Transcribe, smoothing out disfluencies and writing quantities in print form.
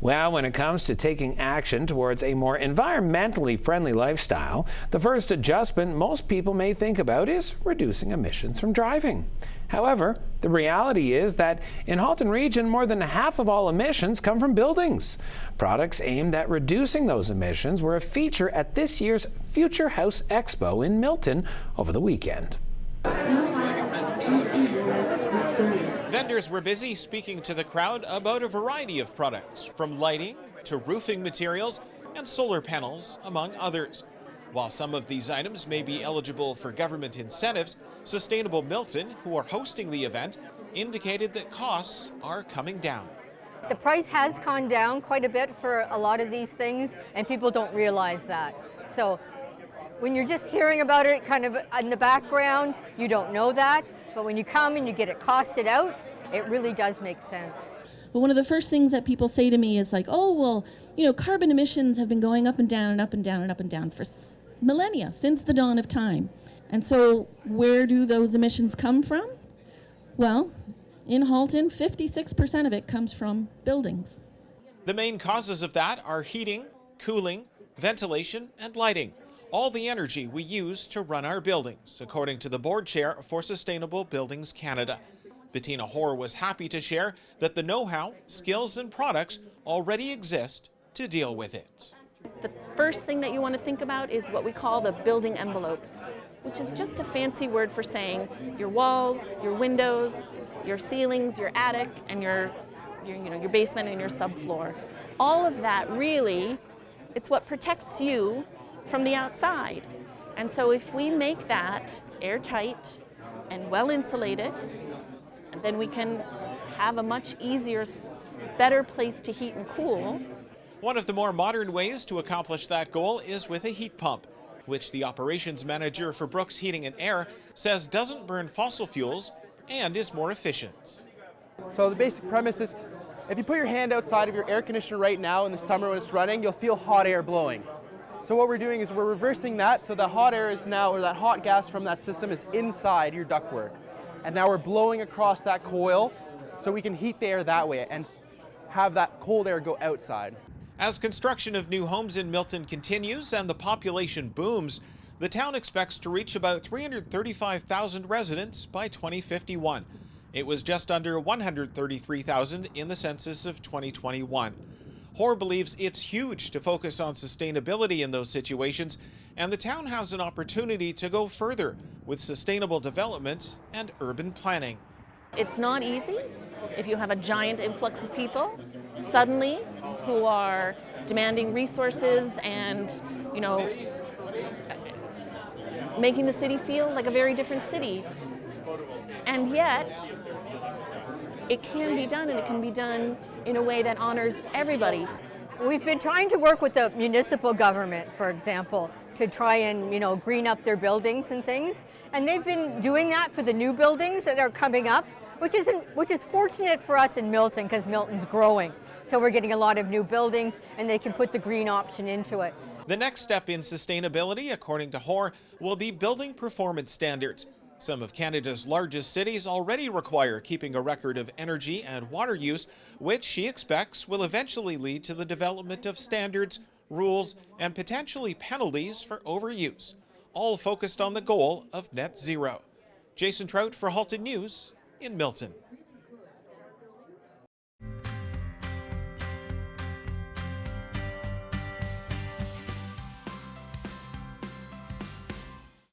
Well, when it comes to taking action towards a more environmentally friendly lifestyle, the first adjustment most people may think about is reducing emissions from driving. However, the reality is that in Halton region, more than half of all emissions come from buildings. Products aimed at reducing those emissions were a feature at this year's Future House Expo in Milton over the weekend. Vendors were busy speaking to the crowd about a variety of products, from lighting to roofing materials and solar panels, among others. While some of these items may be eligible for government incentives, Sustainable Milton, who are hosting the event, indicated that costs are coming down. The price has gone down quite a bit for a lot of these things, and people don't realize that. So when you're just hearing about it kind of in the background, you don't know that, but when you come and you get it costed out, it really does make sense. But one of the first things that people say to me is like, oh, well, you know, carbon emissions have been going up and down and up and down and up and down for millennia, since the dawn of time. And so where do those emissions come from? Well, in Halton, 56% of it comes from buildings. The main causes of that are heating, cooling, ventilation, and lighting. All the energy we use to run our buildings, according to the board chair for Sustainable Buildings Canada. Bettina Hoare was happy to share that the know-how, skills, and products already exist to deal with it. The first thing that you want to think about is what we call the building envelope, which is just a fancy word for saying your walls, your windows, your ceilings, your attic, and your basement and your subfloor. All of that really, it's what protects you from the outside. And so if we make that airtight and well insulated, then we can have a much easier, better place to heat and cool. One of the more modern ways to accomplish that goal is with a heat pump, which the operations manager for Brooks Heating and Air says doesn't burn fossil fuels and is more efficient. So the basic premise is, if you put your hand outside of your air conditioner right now in the summer when it's running, you'll feel hot air blowing. So what we're doing is we're reversing that, so the hot air is now, or that hot gas from that system is inside your ductwork. And now we're blowing across that coil so we can heat the air that way and have that cold air go outside. As construction of new homes in Milton continues and the population booms, the town expects to reach about 335,000 residents by 2051. It was just under 133,000 in the census of 2021. Hoare believes it's huge to focus on sustainability in those situations, and the town has an opportunity to go further with sustainable development and urban planning. It's not easy if you have a giant influx of people suddenly who are demanding resources and, making the city feel like a very different city. And yet, it can be done, and it can be done in a way that honors everybody. We've been trying to work with the municipal government, for example, to try and, green up their buildings and things. And they've been doing that for the new buildings that are coming up, which is fortunate for us in Milton, because Milton's growing. So we're getting a lot of new buildings, and they can put the green option into it. The next step in sustainability, according to Hoare, will be building performance standards. Some of Canada's largest cities already require keeping a record of energy and water use, which she expects will eventually lead to the development of standards, rules, and potentially penalties for overuse, all focused on the goal of net zero. Jason Trout for Halton News in Milton.